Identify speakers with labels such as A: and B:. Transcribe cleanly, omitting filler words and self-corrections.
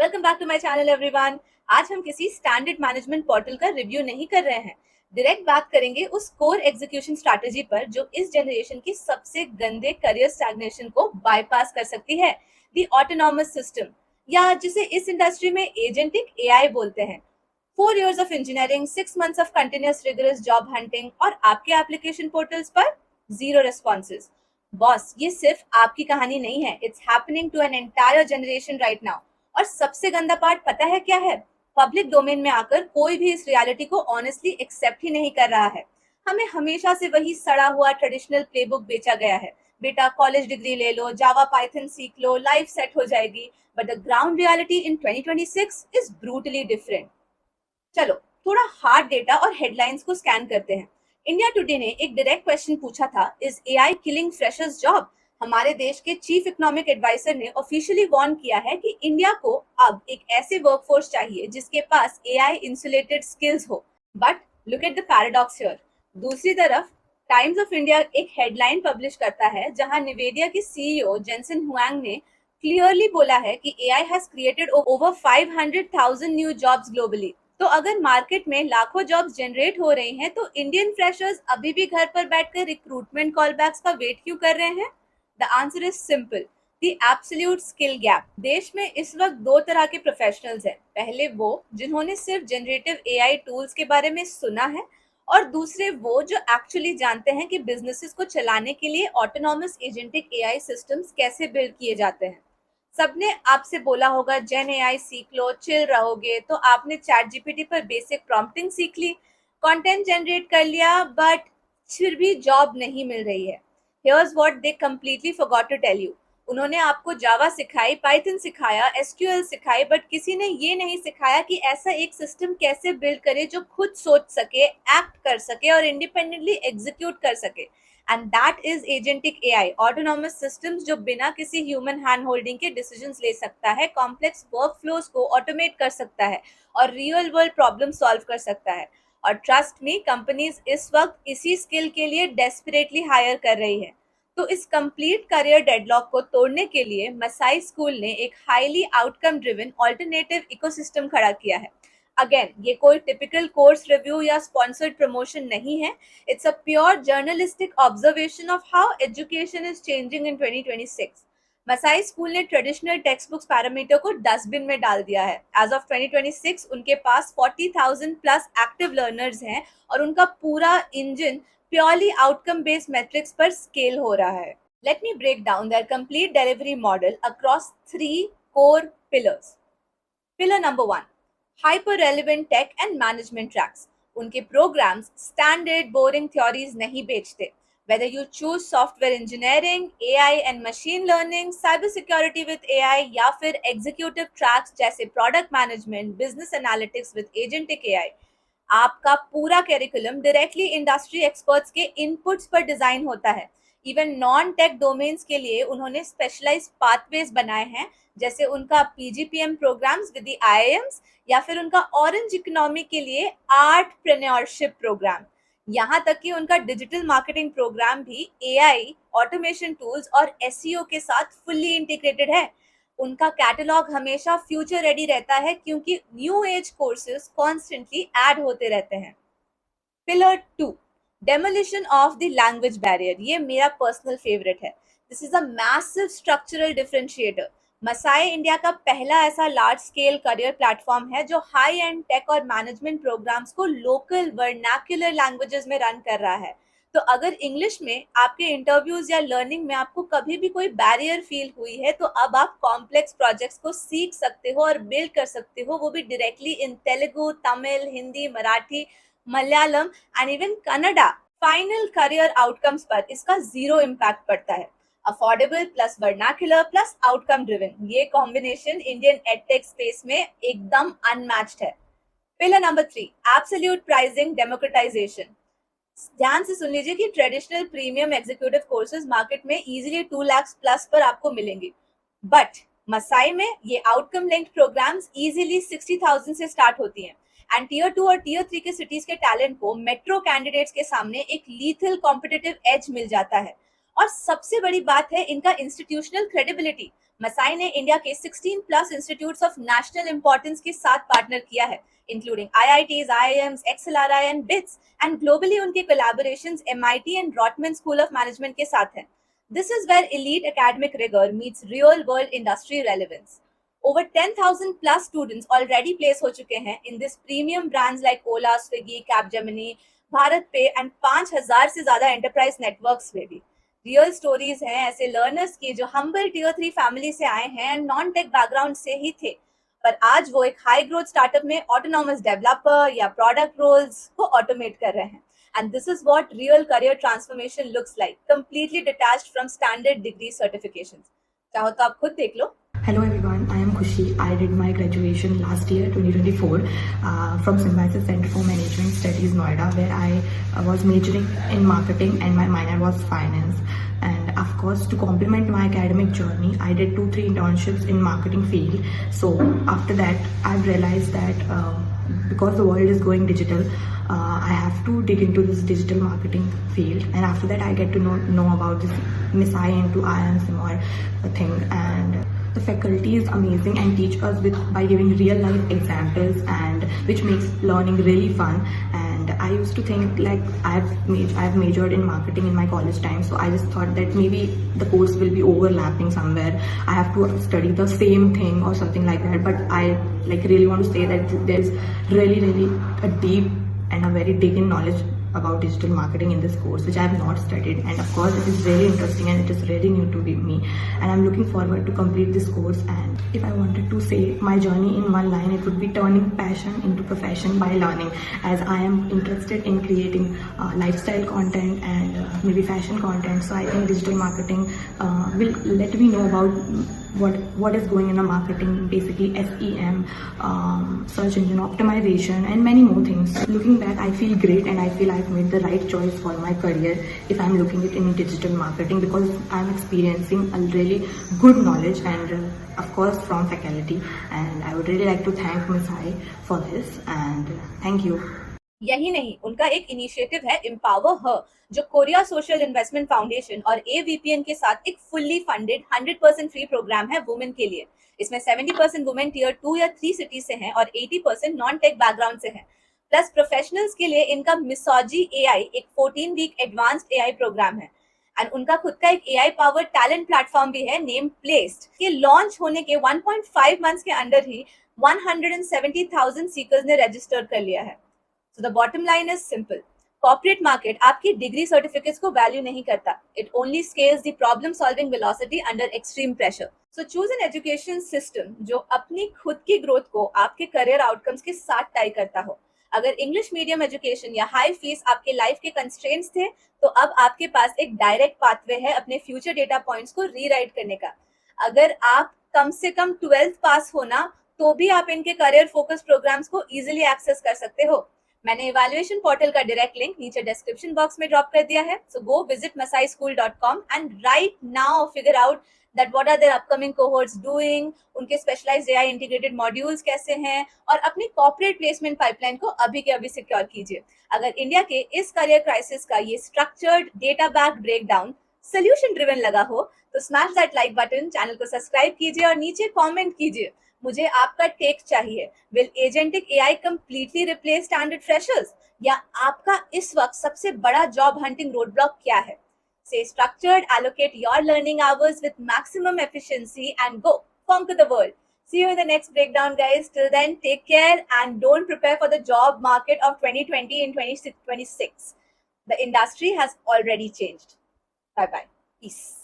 A: Welcome back to my channel everyone. आज हम किसी स्टैंडर्ड मैनेजमेंट पोर्टल का रिव्यू नहीं कर रहे हैं। डायरेक्ट बात करेंगे उस कोर एग्जीक्यूशन स्ट्रैटेजी पर जो इस जनरेशन की सबसे गंदे करियर स्टैग्नेशन को बाईपास कर सकती है, द ऑटोनॉमस सिस्टम, या जिसे इस इंडस्ट्री में एजेंटिक एआई बोलते हैं। 4 years of engineering, 6 months of continuous rigorous job hunting और आपके एप्लीकेशन पोर्टल्स पर जीरो रेस्पॉन्सेज। बॉस, ये सिर्फ आपकी कहानी नहीं है, it's happening to an entire generation right now. और सबसे गंदा पार्ट पता है क्या है? पब्लिक डोमेन में आकर कोई भी इस रियलिटी को ऑनेस्टली एक्सेप्ट ही नहीं कर रहा है। हमें हमेशा से वही सड़ा हुआ ट्रेडिशनल प्लेबुक बेचा गया है। बेटा, कॉलेज डिग्री ले लो, जावा पाइथन सीख लो, लाइफ सेट हो जाएगी। But the ground reality in 2026 is brutally different. चलो थोड़ा हार्ड डेटा और हेडलाइंस को स्कैन करते हैं। इंडिया टुडे ने एक डायरेक्ट क्वेश्चन पूछा था, is AI killing freshers job? हमारे देश के चीफ इकोनॉमिक एडवाइजर ने ऑफिशियली वार्न किया है कि इंडिया को अब एक ऐसे वर्कफोर्स चाहिए जिसके पास एआई इंसुलेटेड स्किल्स हो। But look at the paradox here. दूसरी तरफ टाइम्स ऑफ इंडिया एक हेडलाइन पब्लिश करता है जहां निवेदिया की सीईओ जेनसन हुआंग ने क्लियरली बोला है कि AI has created over 500,000 new jobs globally. तो अगर मार्केट में लाखों जॉब्स जनरेट हो रही हैं, तो इंडियन फ्रेशर्स अभी भी घर पर बैठकर रिक्रूटमेंट कॉलबैक्स का वेट क्यों कर रहे हैं? The answer is simple, the absolute skill gap. देश में इस वक्त दो तरह के प्रोफेशनल्स हैं। पहले वो जिन्होंने सिर्फ जनरेटिव एआई टूल्स के बारे में सुना है, और दूसरे वो जो एक्चुअली जानते हैं कि बिजनेसेस को चलाने के लिए ऑटोनॉमस एजेंटिक एआई सिस्टम्स कैसे बिल्ड किए जाते हैं। सबने आपसे बोला होगा जेन एआई सीख लो, चिल रहोगे। तो आपने चैट जीपीटी पर बेसिक प्रॉम्प्टिंग सीख ली, कंटेंट जनरेट कर लिया, बट फिर भी जॉब नहीं मिल रही है। Here's what they completely forgot to tell you. उन्होंने आपको जावा सिखाई, पाइथन सिखाया, एसक्यूएल सिखाई, बट किसी ने ये नहीं सिखाया कि ऐसा एक सिस्टम कैसे बिल्ड करे जो खुद सोच सके, एक्ट कर सके और इंडिपेंडेंटली एग्जीक्यूट कर सके। And that is agentic AI, autonomous systems जो बिना किसी ह्यूमन हैंड होल्डिंग के डिसीजंस ले सकता है, कॉम्प्लेक्स वर्क फ्लोज को ऑटोमेट कर सकता है और रियल वर्ल्ड प्रॉब्लम सॉल्व कर सकता है। और ट्रस्ट मी, कंपनीज इस वक्त इसी स्किल के लिए डेस्परेटली हायर कर रही है। तो इस कंप्लीट करियर डेडलॉक को तोड़ने के लिए मसाई स्कूल ने एक highly outcome driven alternative ecosystem खड़ा किया है। अगेन, ये कोई टिपिकल कोर्स रिव्यू या स्पॉन्सर्ड प्रमोशन नहीं है। It's a pure journalistic observation of how education is changing in 2026। Masai school ने ट्रेडिशनल टेक्स्ट बुक्स पैरामीटर को डस्टबिन में डाल दिया है। एज ऑफ 2026 उनके पास 40,000 प्लस एक्टिव लर्नर्स हैं और उनका पूरा engine purely outcome based metrics पर स्केल हो रहा है। Let me break down their complete delivery model across 3 core pillars. Pillar number 1, hyper relevant tech and management tracks. उनके प्रोग्राम्स स्टैंडर्ड बोरिंग थ्योरीज नहीं बेचते। Whether you choose software engineering, AI and machine learning, cyber security with AI या फिर executive tracks जैसे product management, business analytics with agentic AI, आपका पूरा curriculum directly industry experts के inputs पर design होता है। इवन नॉन टेक डोमेन्स के लिए उन्होंने स्पेशलाइज्ड पाथवेज बनाए हैं, जैसे उनका पीजीपीएम प्रोग्राम्स विद द आईआईएम्स या फिर उनका ऑरेंज इकोनॉमी के लिए आर्टप्रेन्योरशिप प्रोग्राम। यहाँ तक कि उनका डिजिटल मार्केटिंग प्रोग्राम भी एआई, ऑटोमेशन टूल्स और एसईओ के साथ फुल्ली इंटीग्रेटेड है। उनका कैटलॉग हमेशा फ्यूचर रेडी रहता है क्योंकि new age courses constantly add होते रहते हैं। Pillar 2, demolition of the language barrier. ये मेरा पर्सनल फेवरेट है। This is a massive structural differentiator. Masai India का पहला ऐसा लार्ज स्केल करियर प्लेटफॉर्म है जो हाई एंड टेक और मैनेजमेंट प्रोग्राम्स को लोकल वर्नाक्युलर लैंग्वेजेस में रन कर रहा है। तो अगर इंग्लिश में आपके इंटरव्यूज या लर्निंग में आपको कभी भी कोई बैरियर फील हुई है, तो अब आप कॉम्प्लेक्स प्रोजेक्ट्स को सीख सकते हो और बिल्ड कर सकते हो, वो भी directly in Telugu, Tamil, Hindi, Marathi, Malayalam and even Kannada. Final career outcomes पर इसका जीरो इम्पैक्ट पड़ता है। Affordable plus vernacular plus outcome driven, ये कॉम्बिनेशन इंडियन एडटेक स्पेस में एकदम अनमैच्ड है। Pillar number 3, absolute pricing democratisation. ध्यान से सुन लीजिए कि traditional premium executive courses market में इजीली 2 लाख प्लस पर आपको मिलेंगे, बट मसाई में ये आउटकम लिंक्ड प्रोग्राम्स इजीली 60,000 से स्टार्ट होती हैं। एंड टीयर 2 और टीयर 3 के सिटीज के टैलेंट को मेट्रो कैंडिडेट्स के सामने एक लीथल कॉम्पिटिटिव एज मिल जाता है। और सबसे बड़ी बात है इनका इंस्टीट्यूशनल क्रेडिबिलिटी। मसाई ने इंडिया के 16 plus institutes of national importance के साथ पार्टनर किया है, including IITs, IIMs, XLRI and BITS, and globally उनके collaborations MIT and Rotman school of management के साथ हैं. This is where elite academic rigor meets real world industry relevance. Over 10,000 plus students already placed हो चुके हैं in this premium brands like Ola, Swiggy, Capgemini, Bharat Pay and 5,000 से ज्यादा enterprise networks में भी. Real stories हैं ऐसे learners की जो humble tier 3 family से आए हैं and non-tech background से ही थे, पर आज वो एक high growth startup में autonomous developer या product roles को automate कर रहे हैं. And this is what real career transformation looks like, completely detached from standard degree certifications. चाहो तो आप खुद देख लो.
B: Hello everyone, I am Khushi. I did my graduation last year, 2024, from Symbiosis Center for Management Studies, Noida, where I was majoring in marketing and my minor was finance. And of course, to complement my academic journey, I did 2-3 internships in marketing field. So after that, I've realized that because the world is going digital, I have to dig into this digital marketing field, and after that I get to know about this Missai into IIM Simor thing, and the faculty is amazing and teach us by giving real life examples, and which makes learning really fun. And I used to think like I've majored in marketing in my college time, so I just thought that maybe the course will be overlapping somewhere. I have to study the same thing or something like that. But I really want to say that there's really a deep and a very deep knowledge about digital marketing in this course, which I have not studied, and of course it is really interesting and it is really new to me, and I'm looking forward to complete this course. And if I wanted to say my journey in one line, it would be turning passion into profession by learning, as I am interested in creating lifestyle content and maybe fashion content. So I think digital marketing will let me know about what is going in the marketing, basically SEM, search engine optimization, and many more things. Looking back, I feel great, and I feel I've made the right choice for my career if I'm looking at in digital marketing, because I'm experiencing a really good knowledge, and of course from faculty. And I would really like to thank Ms. Hai for this, and thank you.
A: यही नहीं, उनका एक initiative है empower हर, जो Korea social investment foundation और AVPN के साथ एक फुल्ली फंडेड 100% फ्री प्रोग्राम है वुमेन के लिए. इसमें 70% वुमेन टियर 2 या 3 सिटी से हैं और 80% नॉन टेक बैकग्राउंड से हैं. प्लस प्रोफेशनल्स के लिए इनका मिसोजी AI एक 14 वीक एडवांस्ड AI प्रोग्राम है. एंड उनका खुद का एक AI पावर टैलेंट प्लेटफॉर्म भी है नेम प्लेस्ड. के लॉन्च होने के 1.5 मंथ्स के अंदर ही 170,000 सीकर्स ने रजिस्टर कर लिया है. So the bottom line is simple. Corporate market आपकी डिग्री सर्टिफिकेट्स को वैल्यू नहीं करता. It only scales the problem solving velocity under extreme pressure. So choose an education system जो अपनी खुद की ग्रोथ को आपके करियर आउटकम्स के साथ टाई करता हो. अगर इंग्लिश मीडियम एजुकेशन या हाई फीस आपके लाइफ के कंस्ट्रेंट्स थे, तो अब आपके पास एक डायरेक्ट पाथवे है अपने फ्यूचर डेटा पॉइंट्स को रीराइट करने का. अगर आप कम से कम 12th पास होना, तो भी आप इनके करियर फोकस प्रोग्राम्स को इजीली एक्सेस कर सकते हो. मैंने इवैल्यूएशन पोर्टल का डायरेक्ट लिंक नीचे डिस्क्रिप्शन बॉक्स में ड्रॉप कर दिया है. So go visit masaischool.com and right now figure out that what are their upcoming cohorts doing, उनके स्पेशलाइज्ड AI इंटीग्रेटेड मॉड्यूल्स कैसे हैं, और अपनी कॉर्पोरेट प्लेसमेंट पाइपलाइन को अभी के अभी सिक्योर कीजिए. अगर इंडिया के इस करियर क्राइसिस का ये structured data backed breakdown solution driven लगा हो, तो smash that like button, channel को सब्सक्राइब कीजिए और नीचे कमेंट कीजिए. मुझे आपका टेक चाहिए. Will agentic AI completely replace standard freshers, या आपका इस वक्त सबसे बड़ा जॉब हंटिंग रोड ब्लॉक क्या है? Stay structured, allocate your learning hours with maximum efficiency and go conquer the world. See you in the next breakdown, guys. Till then, take care and don't prepare for the job market of 2020 and 2026. The industry has already changed. Bye bye. Peace.